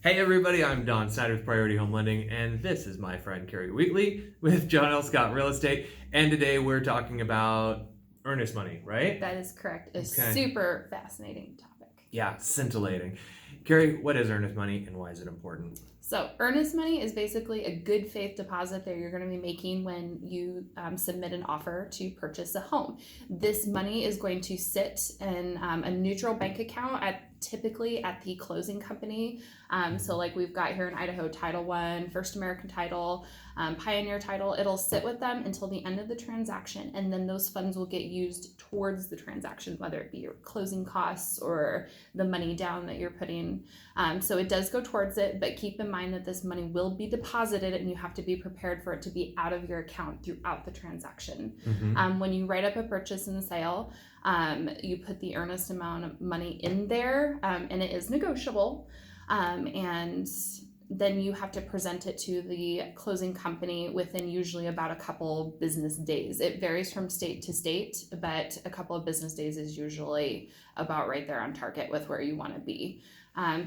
Hey everybody, I'm Don Snyder with Priority Home Lending, and this is my friend Carrie Wheatley with John L. Scott Real Estate. And today we're talking about earnest money, right? That is correct. A super fascinating topic. Yeah, scintillating. Carrie, what is earnest money and why is it important? So earnest money is basically a good faith deposit that you're going to be making when you submit an offer to purchase a home. This money is going to sit in a neutral bank account typically at the closing company. So like we've got here in Idaho, Title I, First American Title, Pioneer Title. It'll sit with them until the end of the transaction, and then those funds will get used towards the transaction, whether it be your closing costs or the money down that you're putting. So it does go towards it, but keep in mind that this money will be deposited and you have to be prepared for it to be out of your account throughout the transaction. When you write up a purchase and sale, you put the earnest amount of money in there, and it is negotiable, and then you have to present it to the closing company within usually about a couple business days. It varies from state to state, but a couple of business days is usually about right there on target with where you want to be.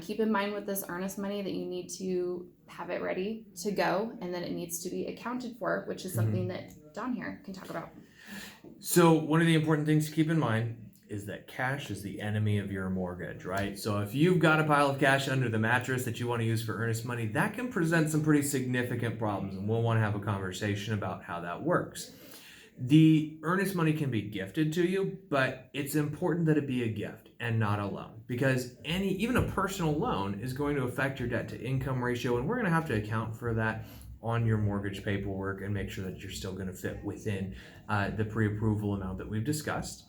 Keep in mind with this earnest money that you need to have it ready to go, and then it needs to be accounted for, which is something that Don here can talk about. So one of the important things to keep in mind is that cash is the enemy of your mortgage, right? So if you've got a pile of cash under the mattress that you want to use for earnest money, that can present some pretty significant problems, and we'll want to have a conversation about how that works. The earnest money can be gifted to you, but it's important that it be a gift and not a loan, because even a personal loan is going to affect your debt to income ratio, and we're going to have to account for that on your mortgage paperwork and make sure that you're still going to fit within the pre-approval amount that we've discussed.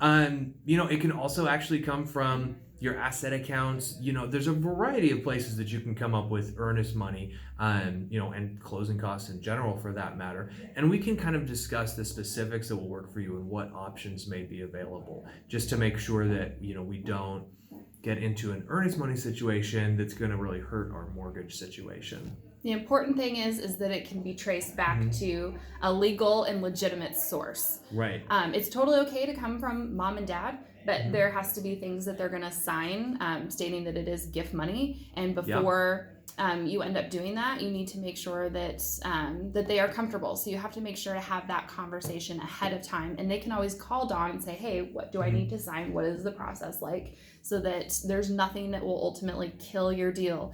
It can also actually come from your asset accounts. There's a variety of places that you can come up with earnest money, and closing costs in general for that matter. And we can kind of discuss the specifics that will work for you and what options may be available, just to make sure that, we don't get into an earnest money situation that's going to really hurt our mortgage situation. The important thing is that it can be traced back to a legal and legitimate source. Right. It's totally okay to come from mom and dad, but there has to be things that they're going to sign stating that it is gift money. And before you end up doing that, you need to make sure that that they are comfortable. So you have to make sure to have that conversation ahead of time. And they can always call Dawn and say, hey, what do I need to sign? What is the process like? So that there's nothing that will ultimately kill your deal.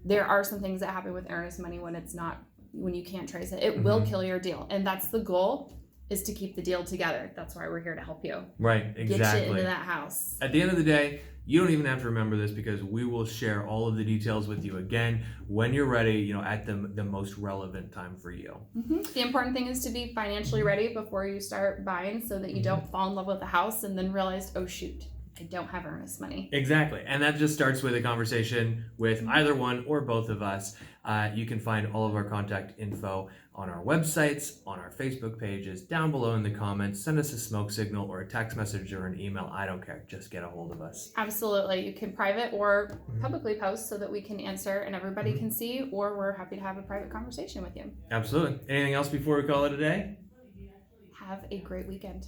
There are some things that happen with earnest money when you can't trace it. It will kill your deal. And that's the goal, is to keep the deal together. That's why we're here to help you. Right, exactly. Get you into that house. At the end of the day, you don't even have to remember this, because we will share all of the details with you again when you're ready, at the most relevant time for you. The important thing is to be financially ready before you start buying, so that you don't fall in love with the house and then realize, oh shoot, I don't have earnest money. Exactly. And that just starts with a conversation with either one or both of us. You can find all of our contact info on our websites, on our Facebook pages, down below in the comments. Send us a smoke signal or a text message or an email. I don't care. Just get a hold of us. Absolutely. You can private or publicly post so that we can answer and everybody can see, or we're happy to have a private conversation with you. Absolutely. Anything else before we call it a day? Have a great weekend.